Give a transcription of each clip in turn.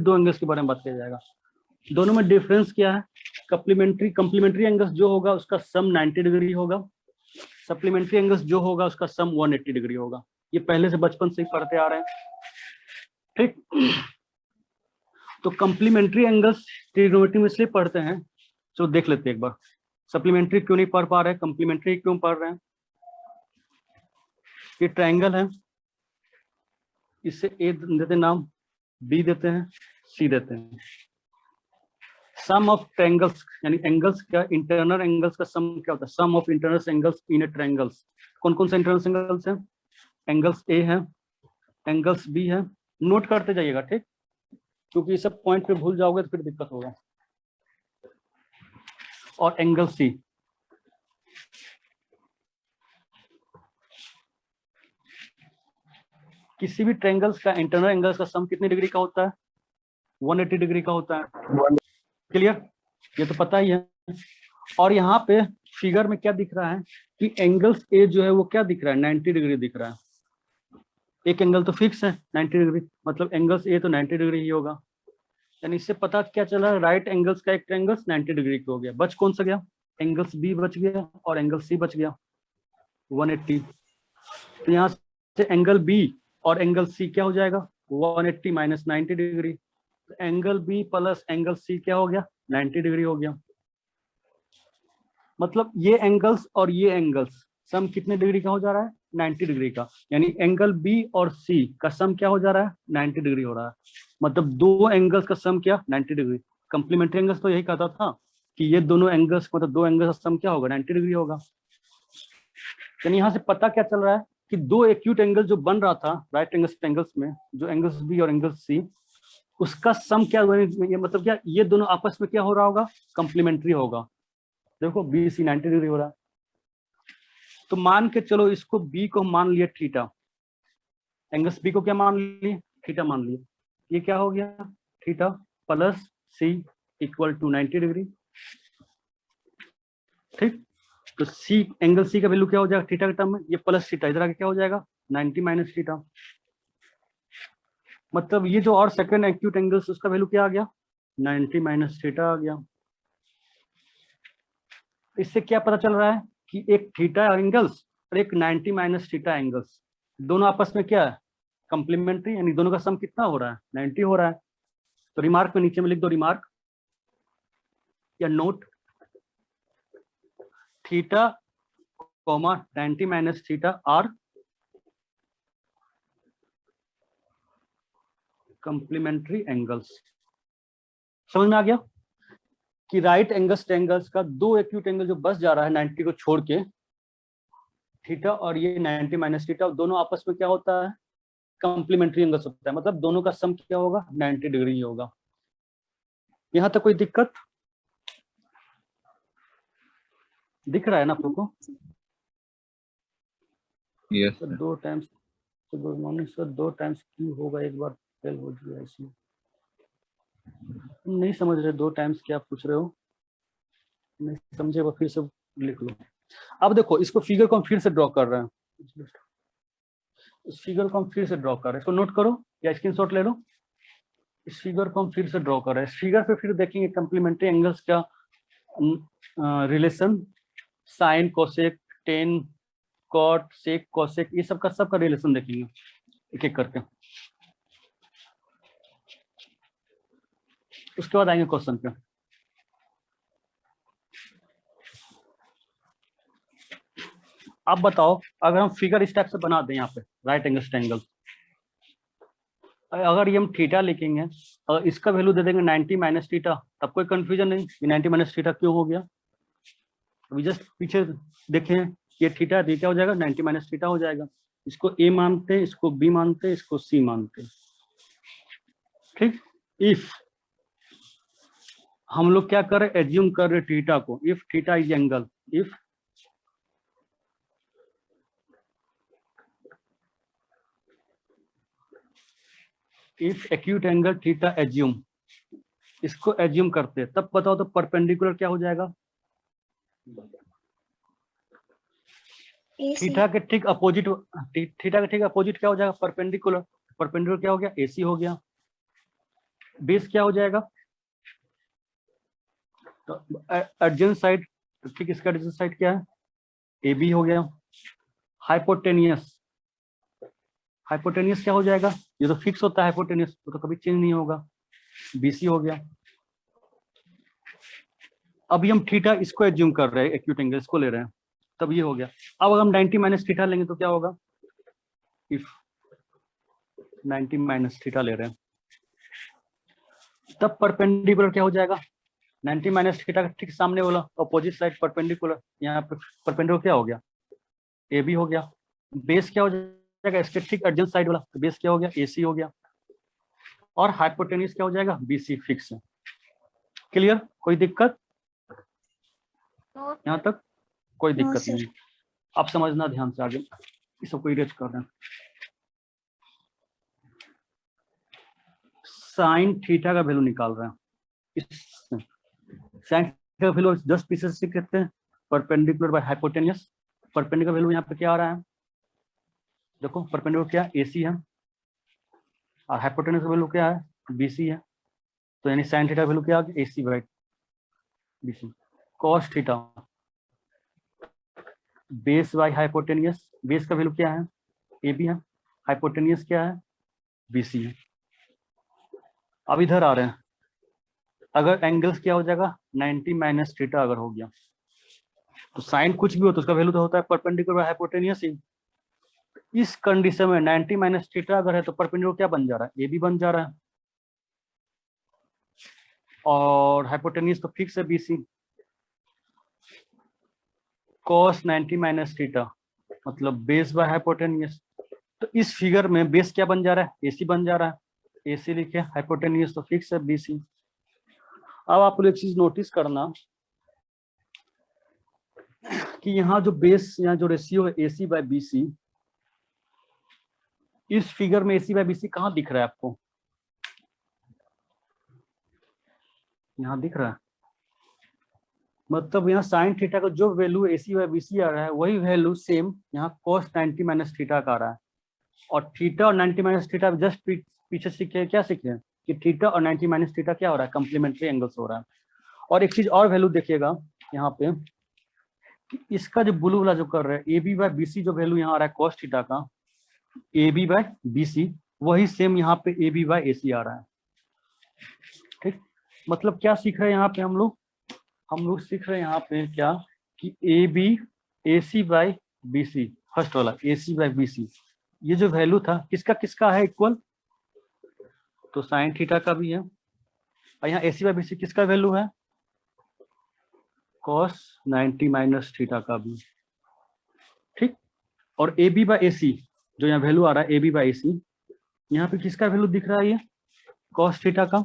दो एंगल्स के बारे में बात किया जाएगा। दोनों में डिफरेंस क्या है? कंप्लीमेंट्री एंगल्स जो होगा उसका सम 90 डिग्री होगा, सप्लीमेंट्री एंगल्स जो होगा उसका सम 180 डिग्री होगा। ये पहले से बचपन से ही पढ़ते आ रहे हैं, ठीक। तो कंप्लीमेंट्री एंगल्स ट्रिग्नोमेट्री में इसलिए पढ़ते हैं, चलो देख लेते हैं एक बार। सप्लीमेंट्री क्यों नहीं पढ़ पा रहे हैं, कंप्लीमेंट्री क्यों पढ़ रहे हैं? ये ट्रायंगल है, इससे ए देते नाम, बी देते हैं, सी देते हैं। सम ऑफ ट्रायंगल्स यानी एंगल्स का इंटरनल एंगल्स का सम क्या होता है? Sum of internal angles in a triangles. कौन कौन से इंटरनल एंगल्स हैं? एंगल्स ए है, एंगल्स बी है, नोट करते जाइएगा, ठीक, क्योंकि सब पॉइंट पे भूल जाओगे तो फिर दिक्कत होगा। और एंगल सी, किसी भी ट्रायंगल्स का इंटरनल एंगल्स का सम कितने डिग्री का होता है? 180 डिग्री का होता है। क्लियर? ये तो पता ही है। और यहाँ पे फिगर में क्या दिख रहा है कि एंगल्स ए जो है वो क्या दिख रहा है? 90 डिग्री दिख रहा है। एक एंगल तो फिक्स है 90 डिग्री, मतलब एंगल्स ए तो 90 डिग्री ही होगा। यानी इससे पता क्या चला? राइट एंगल्स का एक ट्रायंगल्स 90 डिग्री का हो गया। बच कौन सा गया? एंगल्स बी बच गया और एंगल सी बच गया 180। तो यहाँ से एंगल बी और एंगल सी क्या हो जाएगा? 180 माइनस 90 डिग्री। तो angle B plus angle C क्या हो गया? 90 डिग्री हो गया। मतलब ये एंगल्स और ये एंगल्स सम कितने डिग्री का हो जा रहा है? 90 डिग्री का। यानी एंगल बी और सी का सम क्या हो जा रहा है? 90 डिग्री हो रहा है। मतलब दो एंगल्स का सम क्या? 90 डिग्री। कंप्लीमेंट्री एंगल्स तो यही कहता था कि ये दोनों एंगल्स मतलब दो एंगल्स का सम क्या होगा? 90 डिग्री होगा। यानी यहाँ से पता क्या चल रहा है कि दो एक्यूट एंगल जो बन रहा था राइट एंगल्स में, जो एंगल्स बी और एंगल्स सी, उसका सम क्या हुआ? ये मतलब क्या ये दोनों आपस में क्या हो रहा होगा? कंप्लीमेंट्री होगा। देखो बी सी 90 डिग्री हो रहा है। तो मान के चलो इसको बी को मान लिया थीटा, एंगल्स बी को क्या मान लिए? थीटा मान लिए। ये क्या हो गया? Theta plus C equal to 90 degree, ठीक। तो सी एंगल सी का वैल्यू क्या हो जाएगा थीटा के टर्म में? ये प्लस थीटा, इधर आके क्या हो जाएगा? 90 माइनस थीटा। मतलब ये जो और सेकंड एक्यूट एंगल्स उसका वैल्यू क्या आ गया? 90 माइनस थीटा आ गया। इससे क्या पता चल रहा है कि एक थीटा एंगल्स और एक 90 माइनस थीटा एंगल्स दोनों आपस में क्या है? कंप्लीमेंट्री, यानी दोनों का सम कितना हो रहा है? 90 हो रहा है। तो रिमार्क में नीचे में लिख दो, रिमार्क या note, theta comma 90 minus theta are complementary angles. समझ में आ गया कि राइट एंगल्स ट्रायंगल्स का दो एक्यूट एंगल जो बस जा रहा है 90 को छोड़ के, थीटा और ये 90 माइनस थीटा, दोनों आपस में क्या होता है? कंप्लीमेंट्री एंगल्स होता है। मतलब दोनों का सम क्या होगा? 90 डिग्री होगा। यहां तक कोई दिक्कत दिख रहा है ना आप लोग को? Yes sir 2 times, good morning sir, 2 times क्यों होगा? एक बार फेल हो गया इसमें, नहीं समझ रहे 2 टाइम्स क्या पूछ रहे हो? नहीं समझे वो फिर से लिख लो। अब देखो इसको फिगर को हम फिर से ड्रॉ कर रहे हैं। इस फिगर को हम फिर से ड्रॉ कर रहे हैं, इसको नोट करो या स्क्रीनशॉट ले लो। इस फिगर को हम फिर से ड्रॉ कर रहे हैं। इस फिगर पे फिर देखेंगे कंप्लीमेंट्री एंगल्स का relation, sine cosec tan cot sec cosec, ये सबका रिलेशन देखेंगे एक एक करके। उसके बाद आएंगे क्वेश्चन पे। आप बताओ अगर हम फिगर इस टाइप से बना दें यहाँ पे राइट एंगल ट्रायंगल, अगर ये हम थीटा लिखेंगे और इसका वैल्यू दे देंगे 90 माइनस थीटा, तब कोई कंफ्यूजन नहीं कि 90 माइनस थीटा क्यों हो गया। अभी जस्ट पीछे देखें, ये थीटा क्या हो जाएगा? 90 माइनस थीटा हो जाएगा। इसको ए मानते हैं, इसको बी मानते हैं, इसको सी मानते हैं, ठीक। इफ हम लोग क्या कर रहे हैं? एज्यूम कर रहे थीटा को, if theta is angle, if acute angle theta assume, इसको एज्यूम करते हैं, तब बताओ तो परपेंडिकुलर क्या हो जाएगा? थीटा के ठीक अपोजिट, थीटा के ठीक अपोजिट क्या हो जाएगा? परपेंडिकुलर। परपेंडिकुलर क्या हो गया? एसी हो गया। बेस क्या हो जाएगा, तो एडजेंट साइड, तो ठीक इसका एडजेंट साइड क्या है, ए बी हो गया। हाइपोटेनियस, हाइपोटेनियस क्या हो जाएगा, ये तो फिक्स होता है हाइपोटेनियस, तो कभी चेंज नहीं होगा, बीसी हो गया। अभी हम थीटा इसको एज्यूम कर रहे हैं, एक्यूट एंगल इसको ले रहे हैं, तब ये हो गया। अब अगर हम 90 माइनस थीटा लेंगे तो क्या होगा, इफ 90 माइनस थीटा ले रहे हैं तब परपेंडिकुलर क्या हो जाएगा, 90 माइनस थीटा का ठीक सामने वाला अपोजिट साइड परपेंडिकुलर, यहाँ पे परपेंडिकुलर क्या हो गया, ए बी हो गया। बेस क्या हो जाएगा, इसके ठीक एडजेंट साइड वाला, तो बेस क्या हो गया, ए सी हो गया। और हाइपोटेनियस क्या हो जाएगा, बी सी फिक्स है। क्लियर, कोई दिक्कत यहाँ तक, कोई दिक्कत नहीं। आप समझना ध्यान से, आगे इस सबको इरेज कर रहे हैं। साइन थीटा का वैल्यू निकाल रहे हैं, साइन थीटा का वैल्यू 10 पीसेस से कहते हैं, perpendicular by hypotenuse. Perpendicular value यहाँ पे क्या आ रहा है, देखो परपेंडिकुलर क्या है, AC है, और हाइपोटेनियस वैल्यू क्या है, BC है। तो यानी साइन थीटा वैल्यू क्या आ गया, AC by BC। Cos theta base by hypotenuse, base का वैल्यू क्या है, AB है, हाइपोटेनियस क्या है, BC है। अब इधर आ रहे हैं, अगर एंगल्स क्या हो जाएगा, 90 माइनस थीटा अगर हो गया, तो साइन कुछ भी हो तो उसका वैल्यू तो होता है परपेंडिकुलर बाय हाइपोटेनियस ही। इस कंडीशन में 90 माइनस थीटा अगर है तो परपेंडिकुलर क्या बन जा रहा है, AB बन जा रहा है, और हाइपोटेनियस तो फिक्स है BC। cos 90 माइनस थीटा मतलब बेस बाय हाइपोटेनियस, तो इस फिगर में बेस क्या बन जा रहा है, AC बन जा रहा है, AC लिखे, हाइपोटेनियस तो फिक्स है BC। अब आप लोग एक चीज नोटिस करना कि यहाँ जो बेस, यहाँ जो रेशियो है AC बाय BC, इस फिगर में AC बाय BC कहाँ दिख रहा है आपको, यहाँ दिख रहा है, मतलब यहाँ साइन थीटा का जो वैल्यू AC बाय BC आ रहा है वही वैल्यू सेम यहाँ cos 90 माइनस थीटा का आ रहा है। और थीटा और 90 माइनस थीटा जस्ट पीछे सीखे, क्या सीखे कि थीटा और 90 माइनस थीटा क्या हो रहा है, कंप्लीमेंट्री एंगल्स हो रहा है। और एक चीज और वैल्यू देखिएगा यहाँ पे कि इसका जो ब्लू वाला जो कर रहा है AB बाय BC, जो वैल्यू यहाँ आ रहा है cos थीटा का, AB बाय BC वही सेम यहाँ पे AB बाय AC आ रहा है। ठीक, मतलब क्या सीख रहे हैं यहाँ पे हम लोग सीख रहे हैं यहाँ पे क्या कि AB AC by BC, first वाला AC बाय BC, ये जो वैल्यू था किसका किसका है इक्वल, तो साइन थीटा का भी है, और यहाँ AC बाय BC किसका वैल्यू है, cos 90 माइनस थीटा का भी। ठीक, और AB बाय AC जो यहाँ वैल्यू आ रहा है AB बाय AC, यहाँ पे किसका वैल्यू दिख रहा है, ये cos थीटा का।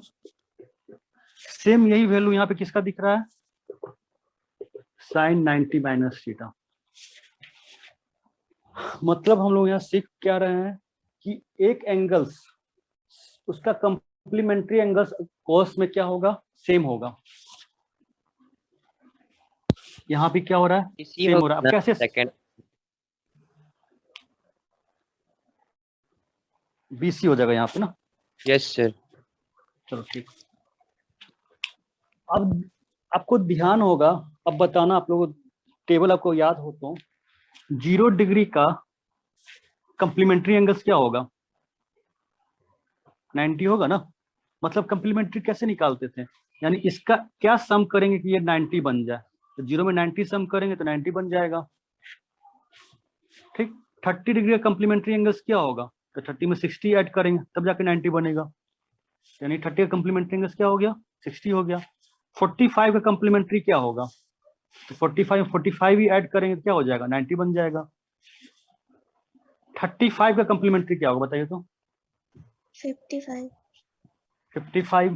सेम यही वैल्यू यहाँ पे किसका दिख रहा है, साइन 90 माइनस थीटा। मतलब हम लोग यहाँ सीख क्या रहे हैं कि एक एंगल्स उसका कंप्लीमेंट्री एंगल्स cos में क्या होगा, सेम होगा। यहाँ पे क्या हो रहा है, सेम हो रहा है। अब कैसे, सेकंड BC हो जाएगा यहाँ पे ना, यस सर। चलो ठीक। अब आपको ध्यान होगा, अब बताना आप लोगों, टेबल आपको याद हो तो 0 डिग्री का कंप्लीमेंट्री एंगल्स क्या होगा, 90 होगा ना। मतलब कंप्लीमेंट्री कैसे निकालते थे, यानी इसका क्या सम करेंगे कि ये 90 बन जाए, तो 0 में 90 सम करेंगे तो 90 बन जाएगा। ठीक, 30 डिग्री का कंप्लीमेंट्री एंगल्स क्या होगा, तो 30 में 60 ऐड करेंगे तब जाके 90 बनेगा, यानी 30 का कंप्लीमेंट्री एंगल्स क्या हो गया, 60 हो गया। 45 का कंप्लीमेंट्री क्या होगा, तो 45 ही ऐड करेंगे क्या हो जाएगा, 90 बन जाएगा। 35 का कंप्लीमेंट्री क्या होगा बताइए तो, 55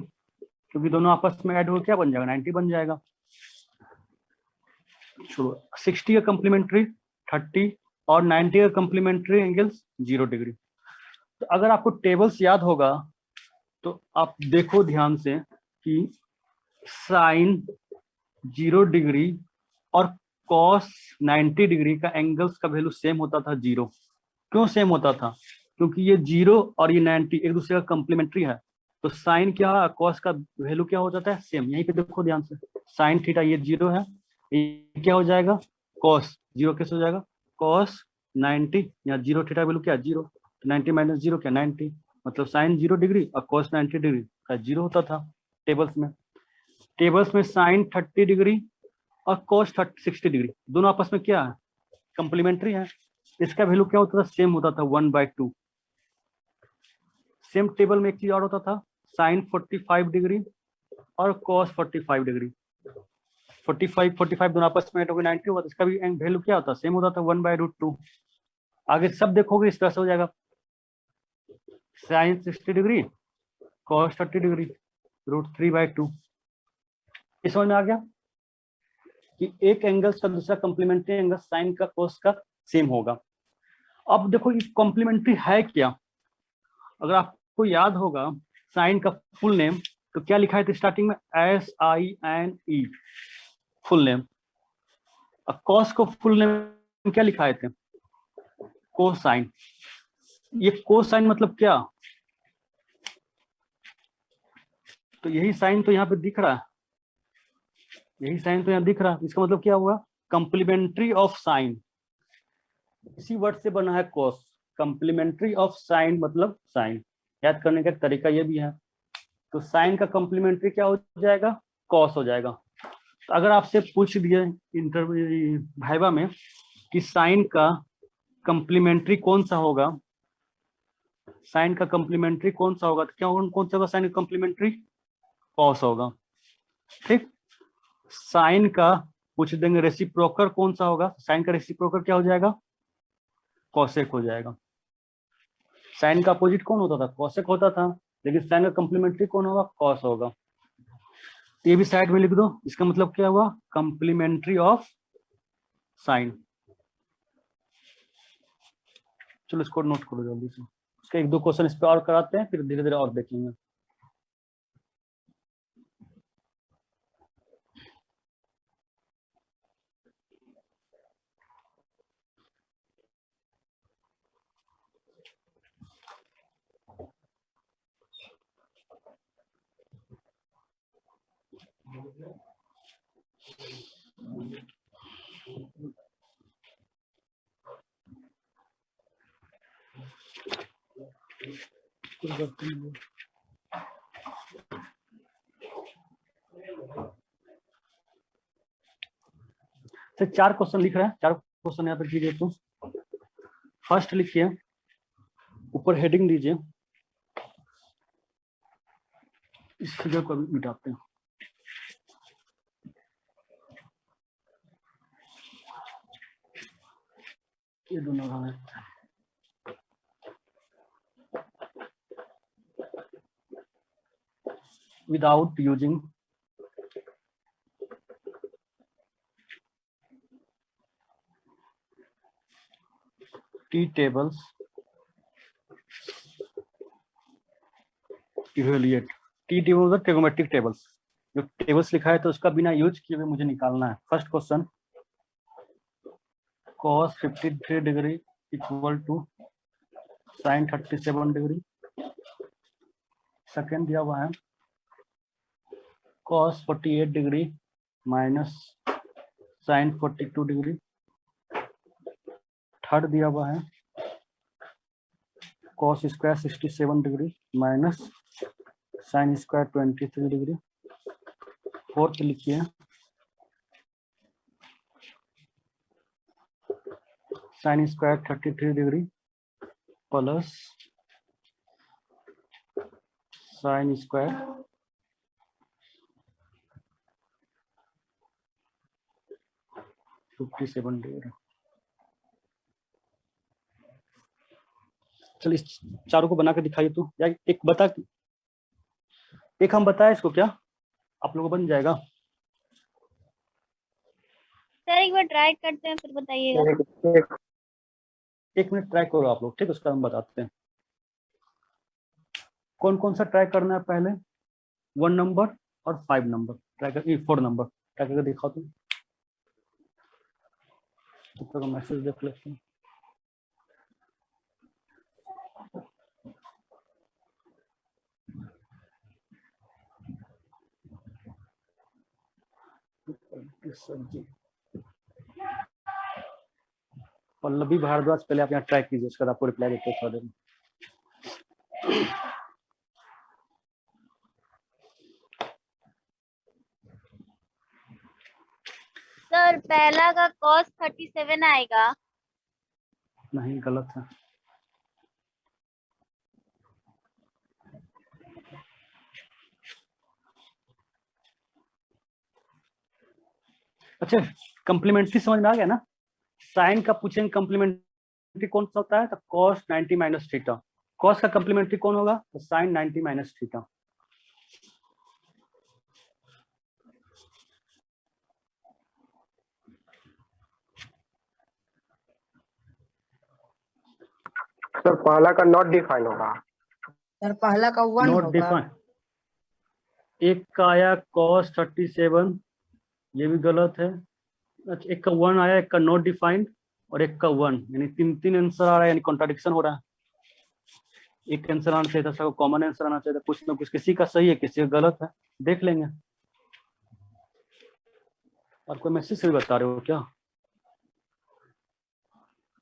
क्योंकि दोनों आपस में ऐड हो क्या बन जाएगा, 90 बन जाएगा। चलो 60 का कंप्लीमेंट्री 30 और 90 का कंप्लीमेंट्री एंगल्स 0 डिग्री। तो अगर आपको टेबल्स याद होगा तो आप देखो ध्यान से कि साइन 0 डिग्री और कॉस 90 डिग्री का एंगल्स का वैल्यू सेम होता था 0। क्यों सेम होता था, क्योंकि ये 0 और ये 90 एक दूसरे का कंप्लीमेंट्री है। तो साइन क्या, कॉस का वैल्यू क्या हो जाता है, सेम। यहीं पे देखो ध्यान से, साइन थीटा ये 0 है, ये क्या हो जाएगा, कॉस 0 कैसे हो जाएगा, कॉस 90, या 0 थीटा वैल्यू क्या 0, 90 माइनस 0 क्या 90, मतलब साइन 0 डिग्री और कॉस 90 डिग्री का 0 होता था टेबल्स में। टेबल्स में साइन 30 डिग्री और कॉस 60 डिग्री दोनों आपस में क्या है, कंप्लीमेंट्री है। इसका वैल्यू क्या होता था, सेम होता था 1/2। सेम टेबल में एक चीज और होता था, साइन 45 डिग्री और कॉस 45 डिग्री, 45 दोनों आपस में 90 हुआ, तो इसका भी वैल्यू क्या होता है, सेम होता था 1/√2। आगे सब देखोगे इस तरह से हो जाएगा, साइन 60 डिग्री कॉस 30 डिग्री √3/2। इस समझ में आ गया कि एक एंगल का दूसरा कॉम्प्लीमेंट्री एंगल साइन का कॉस का सेम होगा। अब देखो ये कॉम्प्लीमेंट्री है क्या, अगर आपको याद होगा साइन का फुल नेम तो क्या लिखा है था स्टार्टिंग में, SINE, फुल नेम। अब कॉस को फुल नेम क्या लिखाए थे, कोसाइन। ये कोसाइन मतलब क्या, तो यही साइन तो यहाँ पे दिख रहा है, यही साइन तो यहाँ दिख रहा है, इसका मतलब क्या हुआ, कंप्लीमेंट्री ऑफ साइन, इसी वर्ड से बना है कॉस। कंप्लीमेंट्री ऑफ साइन मतलब साइन, याद करने का तरीका ये भी है। तो साइन का कंप्लीमेंट्री क्या हो जाएगा, कॉस हो जाएगा। तो अगर आपसे पूछ दिए इंटरव्यू भाइवा में कि साइन का कंप्लीमेंट्री कौन सा होगा, साइन का कंप्लीमेंट्री कौन सा होगा, तो क्या कौन सा होगा साइन का कंप्लीमेंट्री, कॉस होगा। ठीक, साइन का पूछ देंगे रेसिप्रोकल कौन सा होगा, साइन का रेसिप्रोकल क्या हो जाएगा, कॉसेक हो जाएगा। साइन का अपोजिट कौन होता था, कॉसेक होता था, लेकिन साइन का कंप्लीमेंट्री कौन होगा, कॉस होगा। ये भी साइड में लिख दो, इसका मतलब क्या हुआ, कंप्लीमेंट्री ऑफ साइन। चलो इसको नोट करो जल्दी से, उसके एक दो क्वेश्चन इस पे और कराते हैं, फिर धीरे धीरे और देखेंगे। तो 4 क्वेश्चन लिख रहे हैं, 4 क्वेश्चन यहाँ पे कीजिए। तो फर्स्ट लिखिए, ऊपर हेडिंग दीजिए, इस फिगर को भी मिटाते हैं। ये दोनों है without using T tables evaluate. Tea table मतलब ट्रिगोमेट्रिक टेबल्स, जो टेबल्स लिखा है तो उसका बिना यूज किए हुए मुझे निकालना है। First question, cos 53 degree equal to sine 37 degree. Second दिया हुआ है cos 48 degree minus sine 42 degree. Third दिया हुआ है cos square 67 degree minus sine square 23 degree. Fourth लिखिए sine square 33 degree plus sine square 57 degree. चल इस चारों को बना के दिखाइए तो, या एक बता, एक हम बताए इसको, क्या आप लोगों को बन जाएगा। सर एक बार ट्राई करते हैं फिर बताइएगा। एक मिनट ट्राई करो आप लोग, ठीक, उसका हम बताते हैं। कौन कौन सा ट्राई करना है पहले, 1 नंबर और 5 नंबर ट्राई करके, 4 नंबर ट्राई करके दिखाओ तुम, तो मैसेज देख लेते हैं। सर जी, पल्लवी भारद्वाज, पहले आप यहाँ ट्राई कीजिए, उसके बाद आपको रिप्लाई देते हैं थोड़ा देर में। सर पहला का cos 37 आएगा। नहीं, गलत है। अच्छा, कम्प्लीमेंट्री समझ में आ गया ना? साइन का पूछेंगे कम्प्लीमेंट्री कौन सा होता है, तो cos 90 माइनस थीटा। cos का कम्प्लीमेंट्री कौन होगा, तो साइन 90 माइनस थीटा। सर पहला का नॉट डिफाइन होगा। सर पहला का 1 नॉट होगा। डिफाइन, एक का आया cos 37, ये भी गलत है। अच्छा, एक का 1 आया, एक का नॉट डिफाइंड और एक का 1, यानी तीन आंसर आ रहा है, यानी कॉन्ट्राडिक्शन हो रहा है। एक आंसर आना चाहिए था, सबको कॉमन आंसर आना चाहिए था, कुछ ना कुछ, किसी का सही है किसी का गलत है, देख लेंगे। और कोई मैसेज से भी बता रहे हो क्या?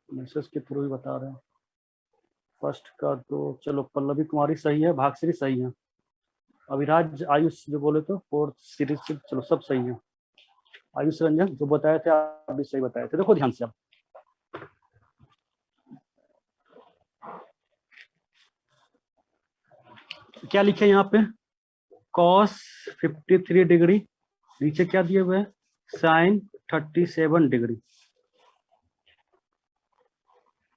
मैसेज के थ्रू ही बता रहे हैं। फर्स्ट का तो चलो, पल्लवी कुमारी सही है, भागश्री सही है, अविराज, आयुष जो बोले तो 4th सीरीज से, चलो सब सही है। आयुष रंजन जो बताए थे आप भी सही बताए थे। देखो ध्यान से आप, क्या लिखे यहाँ पे, cos 53 डिग्री, नीचे क्या दिए हुए हैं, sin 37 डिग्री।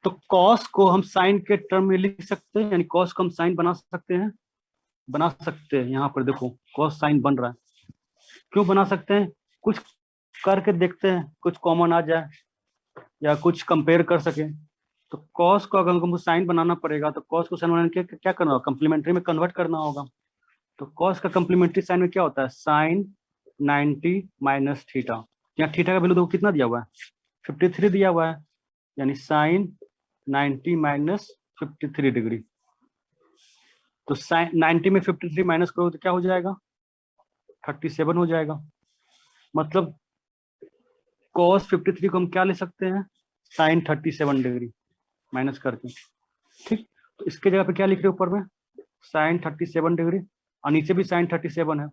तो cos को हम sin के टर्म में लिख सकते हैं, यानी cos को हम sin बना सकते हैं, यहाँ पर देखो cos sin बन रहा है। क्यों बना सकते हैं, कुछ करके देखते हैं, कुछ कॉमन आ जाए या कुछ कंपेयर कर सके। तो cos को अगर हमको sin बनाना पड़ेगा, तो cos को sin बनाने के क्या करना होगा, कंप्लीमेंट्री में कन्वर्ट करना होगा। तो cos का कंप्लीमेंट्री साइन में क्या होता है, sin 90 माइनस थीटा। यहाँ थीटा का वैल्यू देखो कितना दिया हुआ है, 53 दिया हुआ है, यानी sin 90 माइनस 53 डिग्री। तो sin 90 में 53 माइनस करो तो क्या हो जाएगा, 37 हो जाएगा। मतलब cos 53 को हम क्या ले सकते हैं, sin 37 डिग्री माइनस करके। ठीक, तो इसके जगह पे क्या लिख रहे हैं ऊपर में, sin 37 डिग्री, और नीचे भी sin 37 है।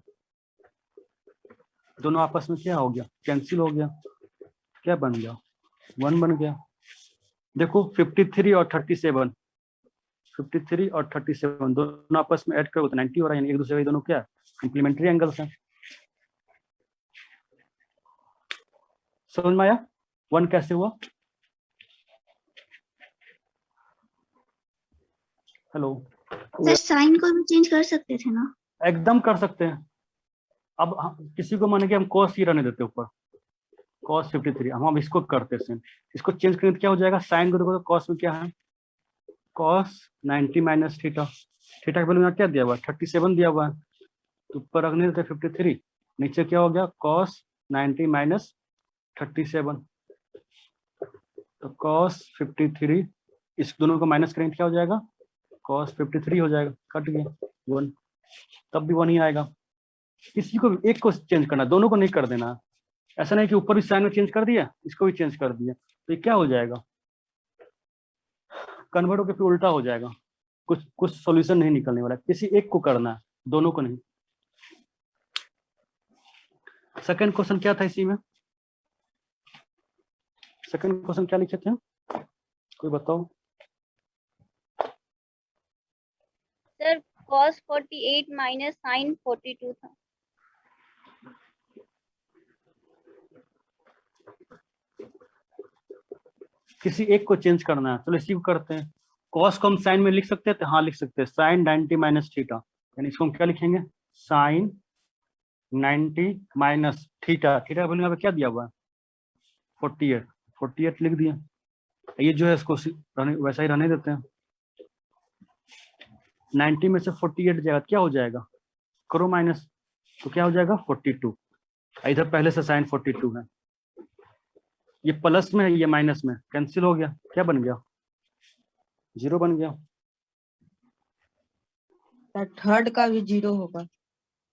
दोनों आपस में क्या हो गया, कैंसिल हो गया, क्या बन गया, 1 बन गया। देखो 53 और 37, 53 और 37 दोनों आपस में ऐड करो तो 90 हो रहा है, यानी एक दूसरे के दोनों क्या कम्प्लीमेंट्री एंगल्स हैं। समझ में आया 1 कैसे हुआ? हेलो सर साइन को हम चेंज कर सकते थे ना? एकदम कर सकते हैं। अब किसी को माने कि हम cos ही रहने देते ऊपर, cos 53, हम इसको करते हैं सेम, इसको चेंज करेंगे तो क्या हो जाएगा, साइन को देखो तो cos में क्या है, cos 90 माइनस थीटा। थीटा का वैल्यू यहाँ क्या दिया हुआ है, 37 दिया हुआ है, तो ऊपर रखने देते 53, नीचे क्या हो गया, cos 90 माइनस 37। तो cos 53, इस दोनों को माइनस करेंगे क्या हो जाएगा, cos 53 हो जाएगा, कट गया 1, तब भी 1 ही आएगा। किसी को भी एक को चेंज करना, दोनों को नहीं कर देना। ऐसा नहीं कि ऊपर भी साइन में चेंज कर दिया, इसको भी चेंज कर दिया, तो ये क्या हो जाएगा, कन्वर्ट होकर फिर उल्टा हो जाएगा, कुछ सॉल्यूशन नहीं निकलने वाला। किसी एक को करना है, दोनों को नहीं। सेकंड क्वेश्चन क्या था इसी में, सेकंड क्वेश्चन क्या लिखे थे, कोई बताओ। सर cos 48 माइनस sin 42 था। किसी एक को चेंज करना है, चलो इसी को करते हैं। cos को हम साइन में लिख सकते हैं, हाँ लिख सकते हैं, sin 90 माइनस थीटा, यानी इसको हम क्या लिखेंगे, sin 90 माइनस थीटा। थीटा का वैल्यू यहाँ पे क्या दिया हुआ है, 48, 48 लिख दिया। ये जो है इसको वैसा ही रहने देते हैं। 90 में से 48 जाएगा, क्या हो जाएगा, करो माइनस, तो क्या हो जाएगा 42। इधर पहले से साइन 42 है, ये प्लस में है, ये माइनस में, कैंसिल हो गया, क्या बन गया, 0 बन गया। सर थर्ड का भी 0 होगा।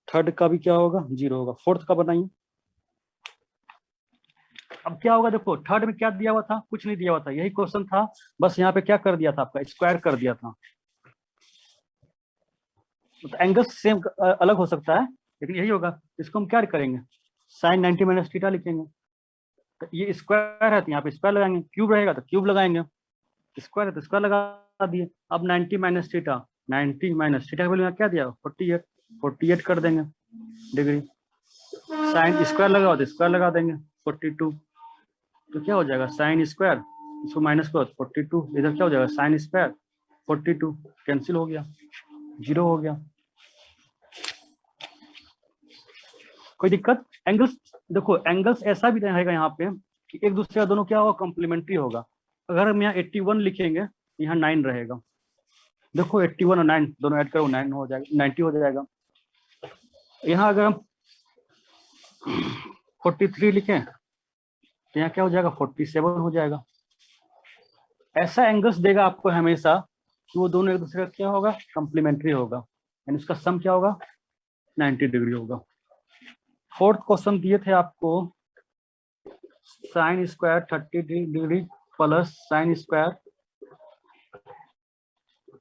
थर्ड का भी क्या होगा, 0 होगा। फोर्थ का बताइए, अब क्या होगा, देखो थर्ड में क्या दिया हुआ था, कुछ नहीं दिया हुआ था, यही क्वेश्चन था, बस यहाँ पे क्या कर दिया था, आपका स्क्वायर कर दिया था। तो एंगल सेम अलग हो सकता है, लेकिन यही होगा। इसको हम क्या करेंगे, साइन 90 माइनस थीटा लिखेंगे। तो ये स्क्वायर है तो यहाँ पे स्क्वायर लगाएंगे, क्यूब रहेगा तो क्यूब लगाएंगे, स्क्वायर है तो स्क्वायर लगा दिए। अब 90 माइनस थीटा, 90 माइनस थीटा का वैल्यू यहाँ क्या दिया, 48 कर देंगे डिग्री। साइन स्क्वायर लगाओ तो स्क्वायर लगा देंगे 42, तो क्या हो जाएगा साइन स्क्वायर, इसको माइनस करो 42, इधर क्या हो जाएगा साइन स्क्वायर 42, कैंसिल हो गया, 0 हो गया। कोई दिक्कत? एंगल्स देखो, एंगल्स ऐसा भी रहेगा यहाँ पे कि एक दूसरे का दोनों क्या होगा, कॉम्प्लीमेंट्री होगा। अगर हम यहाँ 81 लिखेंगे, यहाँ 9 रहेगा। देखो 81 और 9 दोनों ऐड करो, 9 हो जाएगा, 90 हो जाएगा। यहाँ अगर हम 43 लिखें तो यहाँ क्या हो जाएगा, 47 हो जाएगा। ऐसा एंगल्स देगा आपको हमेशा कि वो दोनों एक दूसरे का क्या होगा, कॉम्प्लीमेंट्री होगा, यानी उसका सम क्या होगा, 90 डिग्री होगा। फोर्थ क्वेश्चन दिए थे आपको, sine square 30 degree plus sine square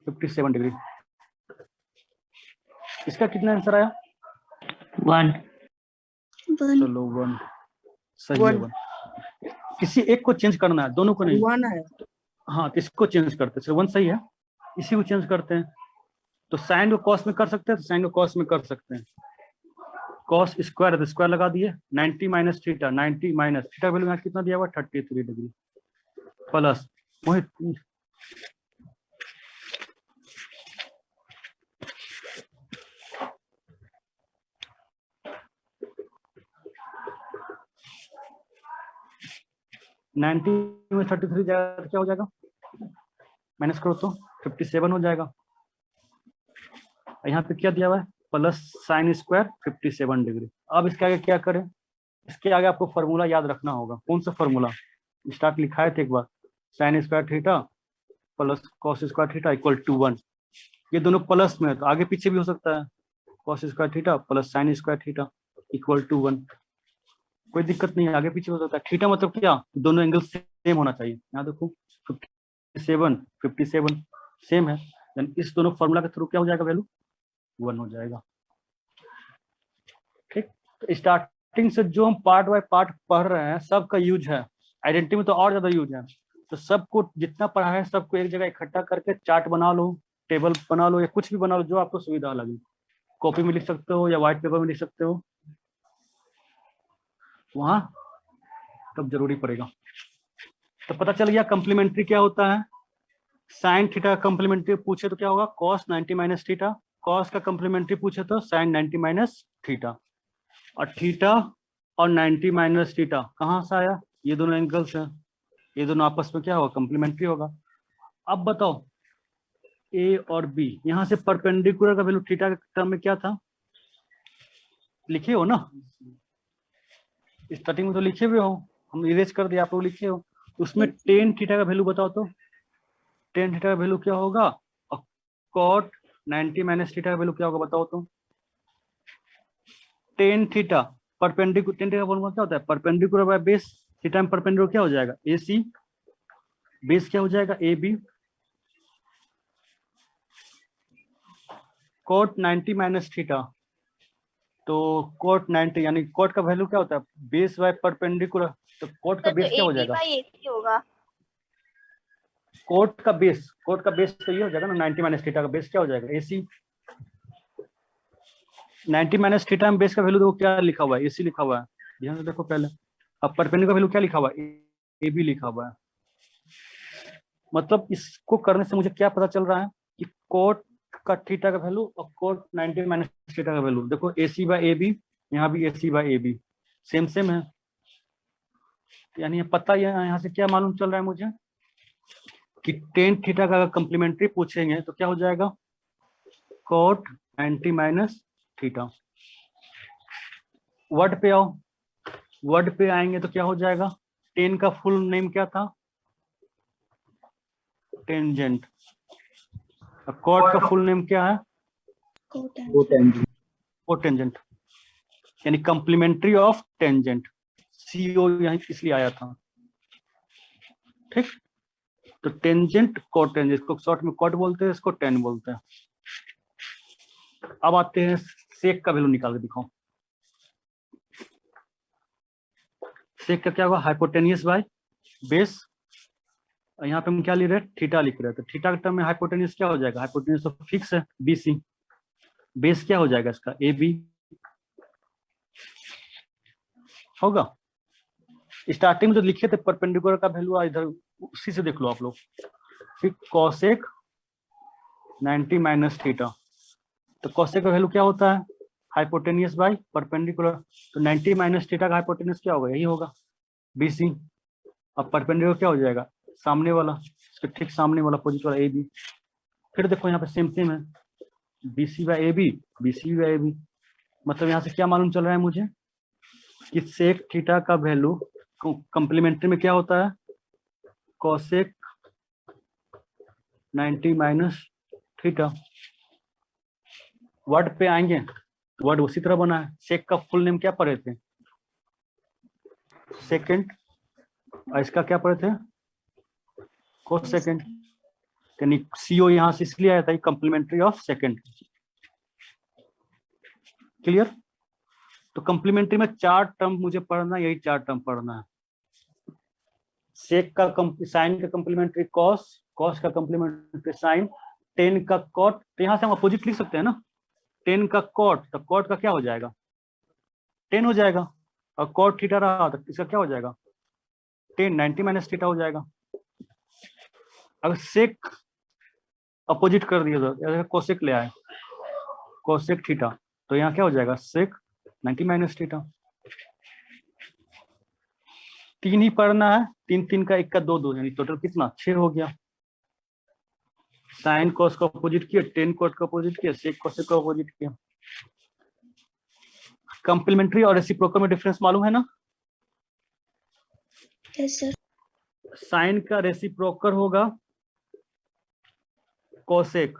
57 degree. इसका कितना आंसर आया, 1। चलो 1 सही है। 1 किसी एक को चेंज करना है, दोनों को नहीं। 1 है। हाँ, किसको चेंज करते हैं, 1 सही है, इसी को चेंज करते हैं। तो साइन को कॉस में कर सकते हैं, तो साइन को कॉस में कर सकते हैं। कॉस स्क्वायर है तो स्क्वायर लगा दिए, 90 minus theta, 90 minus theta value यहाँ कितना दिया हुआ, 33 डिग्री प्लस मोहित 90 में 33 जाएगा तो क्या हो जाएगा, माइनस करो तो 57 हो जाएगा। यहाँ पे क्या दिया हुआ है, प्लस साइन स्क्वायर 57 डिग्री। अब इसके आगे क्या करें, इसके आगे आपको फॉर्मूला याद रखना होगा। कौन सा फॉर्मूला, स्टार्ट लिखा है थे एक बार, sine square theta plus cos square theta equal to 1। ये दोनों प्लस में है तो आगे पीछे भी हो सकता है, cos square theta plus sine square theta equal to 1। कोई दिक्कत नहीं है, आगे पीछे हो सकता है। थीटा मतलब क्या, दोनों एंगल सेम होना चाहिए। यहाँ देखो 57 सेम है, यानी इस दोनों फॉर्मूला के थ्रू क्या हो जाएगा, वैल्यू 1 हो जाएगा। ठीक, तो स्टार्टिंग से जो हम पार्ट बाय पार्ट पढ़ रहे हैं सबका यूज है, आइडेंटिटी में तो और ज्यादा यूज है। तो सबको जितना पढ़ा है सबको एक जगह इकट्ठा करके चार्ट बना लो, टेबल बना लो, या कुछ भी बना लो जो आपको सुविधा लगे। कॉपी में लिख सकते हो या व्हाइट पेपर में लिख सकते हो, वहां तब जरूरी पड़ेगा। तो पता चल गया कॉम्प्लीमेंट्री क्या होता है। साइन थीटा कॉम्प्लीमेंट्री पूछे तो क्या होगा, कॉस 90 माइनस थीटा। कॉस का कॉम्प्लीमेंट्री पूछे तो साइन 90 माइनस थीटा। और थीटा और 90 माइनस थीटा कहाँ से आया, ये दोनों एंगल्स हैं, ये दोनों आपस में क्या होगा, कॉम्प्लीमेंट्री होगा। अब बताओ ए और बी, यहाँ से परपेंडिकुलर का वैल्यू थीटा के टर्म में क्या था, लिखे हो ना, स्टार्टिंग में तो लिखे हुए हो, हम इरेज कर दिया, आप लोग लिखे हो। उसमें टेन थीटा का वैल्यू बताओ तो, टेन थीटा का वैल्यू क्या होगा, और कॉट 90 माइनस थीटा का वैल्यू क्या होगा बताओ तो। Tan theta perpendicular, tan theta का फॉर्मूला क्या होता है, परपेंडिकुलर बाय बेस। थीटा में परपेंडिकुलर क्या हो जाएगा, ए सी, बेस क्या हो जाएगा, A B. Cot 90 minus theta, तो कॉट 90 यानी कॉट का वैल्यू क्या होता है, बेस बाय परपेंडिकुलर। तो कॉट का बेस क्या हो जाएगा, होगा। कॉट का बेस तो ये हो जाएगा ना, 90 माइनस थीटा का बेस क्या हो जाएगा, एसी। 90 माइनस थीटा में बेस का वैल्यू देखो क्या लिखा हुआ है, एसी लिखा हुआ है, ध्यान से देखो पहले। अब परपेंडिकुलर का वैल्यू क्या लिखा हुआ है, ए बी लिखा हुआ है। मतलब इसको करने से मुझे क्या पता चल रहा है कि कोट का थीटा का वैल्यू और कोट 90 माइनस थीटा का वैल्यू, देखो ए सी बाई ए बी, यहाँ भी ए सी बाई ए बी सेम है। यानी पता यहाँ से क्या मालूम चल रहा है मुझे कि टेन थीटा का कॉम्प्लीमेंट्री पूछेंगे तो क्या हो जाएगा, कोट 90 माइनस थीटा। वर्ड पे आओ, वर्ड पे आएंगे तो क्या हो जाएगा, टेन का फुल नेम क्या था, टेंजेंट। कॉट का फुल नेम क्या है, कोटेंजेंट, यानी कॉम्प्लीमेंट्री ऑफ टेंजेंट। CO यहाँ इसलिए आया था। ठीक, तो टेंजेंट कोटेंजेंट, इसको शॉर्ट में कॉट बोलते हैं, इसको टेन बोलते हैं। अब आते हैं सेक का वैल्यू निकाल के दिखाओ। सेक का क्या होगा, हाइपोटेनियस बाय बेस। यहाँ पे हम क्या लिख रहे हैं, थीटा लिख रहे हैं, तो थीटा के टर्म में हाइपोटेनियस क्या हो जाएगा, हाइपोटेनियस तो फिक्स है BC, बेस क्या हो जाएगा इसका AB होगा। स्टार्टिंग में जो लिखे थे परपेंडिकुलर का वैल्यू इधर उसी से देख लो आप लोग। फिर कॉसेक 90 माइनस थीटा, तो कॉसेक का वैल्यू क्या होता है, हाइपोटेनियस बाय परपेंडिकुलर, तो 90 माइनस थीटा का हाइपोटेनियस क्या होगा, यही होगा BC। अब परपेंडिकुलर क्या हो जाएगा, सामने वाला, इसके ठीक सामने वाला अपोजिट वाला AB। फिर देखो यहाँ पे सेम सेम है, BC by AB, BC by AB। मतलब यहाँ से क्या मालूम चल रहा है मुझे कि सेक थीटा का वैल्यू कंप्लीमेंट्री में क्या होता है, कॉसेक 90 माइनस थीटा। वर्ड पे आएंगे, वर्ड उसी तरह बना है। सेक का फुल नेम क्या पढ़े थे, सेकेंड, और इसका क्या पढ़े थे, कोसेकेंड। यानी CO यहाँ से इसलिए आया था कंप्लीमेंट्री ऑफ सेकेंड। क्लियर। तो कंप्लीमेंट्री में 4 टर्म मुझे पढ़ना है, यही 4 टर्म पढ़ना है। सेक का साइन का कंप्लीमेंट्री कॉस, कॉस का कंप्लीमेंट्री साइन, टेन का कॉट, तो यहाँ से हम अपोजिट लिख सकते हैं ना, 10 का कॉट, तो कॉट का क्या हो जाएगा 10 हो जाएगा, और कॉट थीटा रहा तो इसका क्या हो जाएगा 10, 90 माइनस थीटा हो जाएगा। अगर सेक अपोजिट कर दिया तो कोसेक ले आए, कोसेक थीटा, तो यहाँ क्या हो जाएगा सेक 90 माइनस थीटा। 3 ही पढ़ना है, 3 3 का 1 का 2 2, यानी टोटल कितना 6 हो गया। साइन कॉस का अपोजिट किया, टेन कॉट का अपोजिट किया, सेक कोसेक का अपोजिट किया। कंप्लीमेंट्री और रेसिप्रोकल में डिफरेंस मालूम है ना, यस सर। साइन का रेसिप्रोकल होगा कोसेक,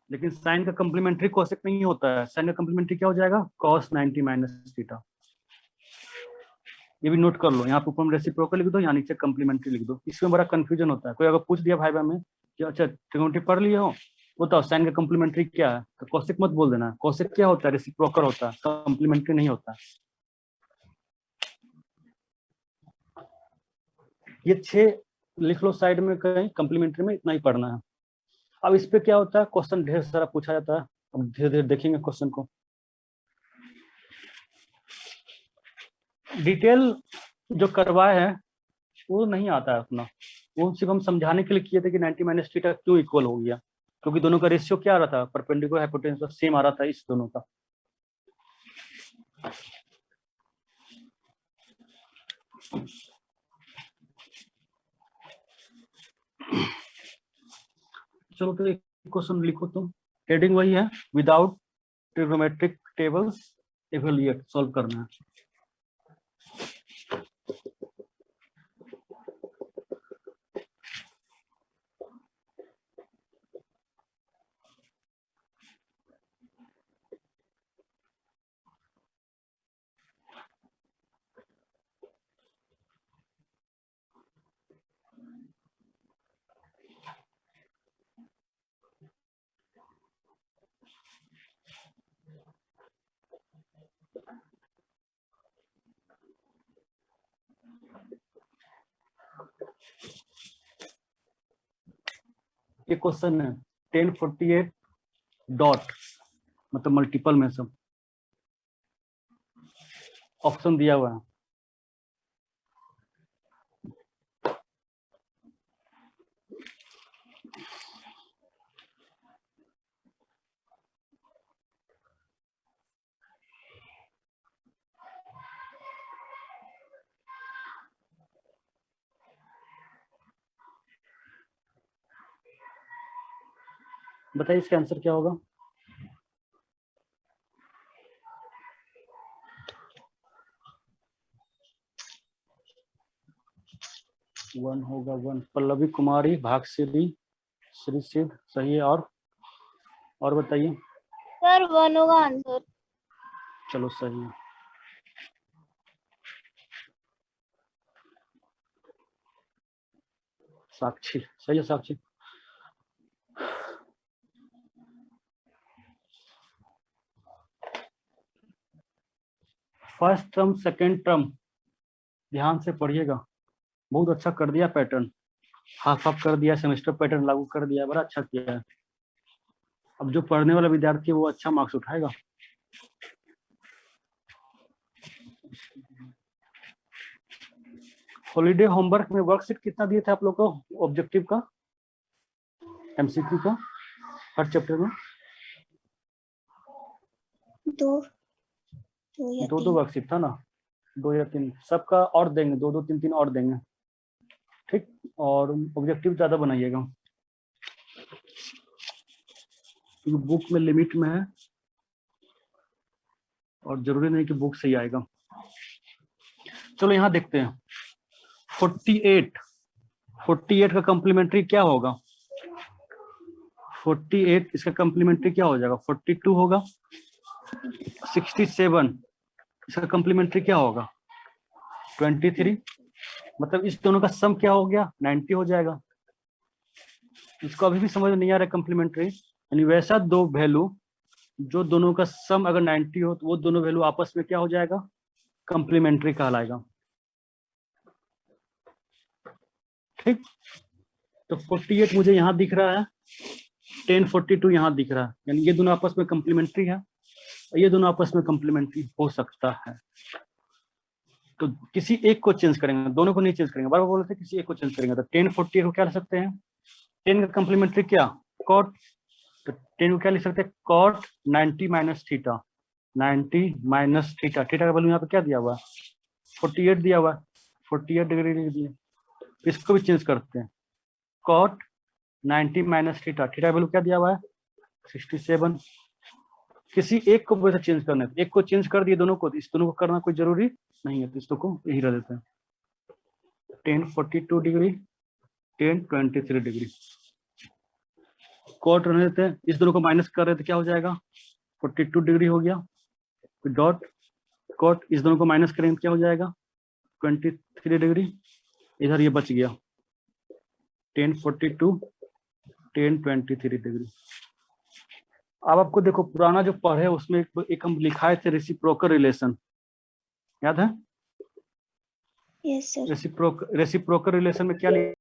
लेकिन साइन का कंप्लीमेंट्री कोसेक नहीं होता है। साइन का कंप्लीमेंट्री क्या हो जाएगा कॉस 90 माइनस थीटा। ये भी नोट कर लो, यहाँ पे ऊपर में रेसिप्रोकल लिख दो, यहाँ नीचे कंप्लीमेंट्री लिख दो। इसमें बड़ा कंफ्यूजन होता है, कोई अगर पूछ दिया भाई में कि अच्छा ट्रिग्नोमेट्री पढ़ लिए हो, बताओ साइन का कंप्लीमेंट्री क्या है, तो कोसेक मत बोल देना। कोसेक क्या होता है, रेसिप्रोकल होता है, कंप्लीमेंट्री नहीं होता। ये 6 लिख लो साइड में, कहीं कंप्लीमेंट्री में इतना ही पढ़ना है। अब इस पे क्या होता है, क्वेश्चन ढेर सारा पूछा जाता है, अब धीरे धीरे देखेंगे क्वेश्चन को। डिटेल जो करवाए हैं वो नहीं आता है अपना, वो सिर्फ हम समझाने के लिए किए थे कि 90 माइनस थीटा क्यों इक्वल हो गया, क्योंकि दोनों का रेशियो क्या आ रहा था, परपेंडिकुलर हाइपोटेन्यूज सेम आ रहा था इस दोनों का। चलो तो एक क्वेश्चन लिखो तुम, हेडिंग वही है, without trigonometric tables evaluate, solve करना है। ये क्वेश्चन है 1048 डॉट, मतलब मल्टीपल में सब ऑप्शन दिया हुआ है। बताइए इसका आंसर क्या होगा। वन होगा, वन। पल्लवी कुमारी, भागश्री, श्री सिद्ध, सही है। और बताइए। सर 1 होगा आंसर। चलो सही है। साक्षी सही है साक्षी। फर्स्ट टर्म सेकेंड टर्म ध्यान से पढ़िएगा, बहुत अच्छा कर दिया पैटर्न, हाफ हाफ कर दिया, सेमेस्टर पैटर्न लागू कर दिया, बड़ा अच्छा किया है। अब जो पढ़ने वाला विद्यार्थी है वो अच्छा मार्क्स उठाएगा। हॉलीडे होमवर्क में वर्कशीट कितना दिए थे आप लोग को ऑब्जेक्टिव का, एमसीक्यू का हर चैप्टर में? दो या दो तीन। वर्कशीट था ना, 2 या 3 सबका और देंगे, 2 3 और देंगे, ठीक। और ऑब्जेक्टिव ज्यादा बनाइएगा क्योंकि बुक में लिमिट में है और जरूरी नहीं कि बुक सही आएगा। चलो यहाँ देखते हैं 48 का कम्प्लीमेंट्री क्या होगा? 48 इसका कम्प्लीमेंट्री क्या हो जाएगा? 42 होगा। 67 इसका कम्प्लीमेंट्री क्या होगा? 23। मतलब इस दोनों का सम क्या हो गया? 90 हो जाएगा। इसको अभी भी समझ नहीं आ रहा कम्प्लीमेंट्री, यानी वैसा दो वैल्यू जो दोनों का सम अगर 90 हो तो वो दोनों वैल्यू आपस में क्या हो जाएगा? कम्प्लीमेंट्री कहलाएगा, ठीक। तो 48 मुझे यहाँ दिख रहा है, 1042 यहाँ दिख रहा है, यानी ये दोनों आपस में कम्प्लीमेंट्री है, ये दोनों आपस में कम्प्लीमेंट्री हो सकता है। तो किसी एक को चेंज करेंगे, दोनों को नहीं चेंज करेंगे, बार बार बोलते हैं किसी एक को चेंज करेंगे। तो 1048 को क्या लिख सकते हैं? 10 का कम्प्लीमेंट्री क्या? कॉट। तो 10 को क्या लिख सकते हैं? Cot 90 minus theta, 90 minus theta. Theta का वैल्यू यहाँ पे क्या दिया हुआ है? 48 दिया हुआ है, 48 डिग्री लिख दिए। इसको भी चेंज करते हैं, कॉट 90 माइनस थीटा, थीटा का वैल्यू क्या दिया हुआ है? 67। किसी एक को वैसे चेंज करना है, एक को चेंज कर दिए, दोनों को, इस दोनों को करना कोई जरूरी नहीं है, तो इस को यही रह देते हैं। 1042 डिग्री, 1023 डिग्री, कॉट रहने देते हैं। इस दोनों को माइनस कर रहे थे, क्या हो जाएगा? 42 डिग्री हो गया, डॉट कॉट, इस दोनों को माइनस करेंगे क्या हो जाएगा? 23 डिग्री। इधर ये बच गया 1042, 1023 डिग्री। अब आपको देखो पुराना जो पढ़े उसमें एक हम लिखाए थे रेसिप्रोकल रिलेशन, याद है? Yes sir. रेसिप्रोकल रिलेशन में क्या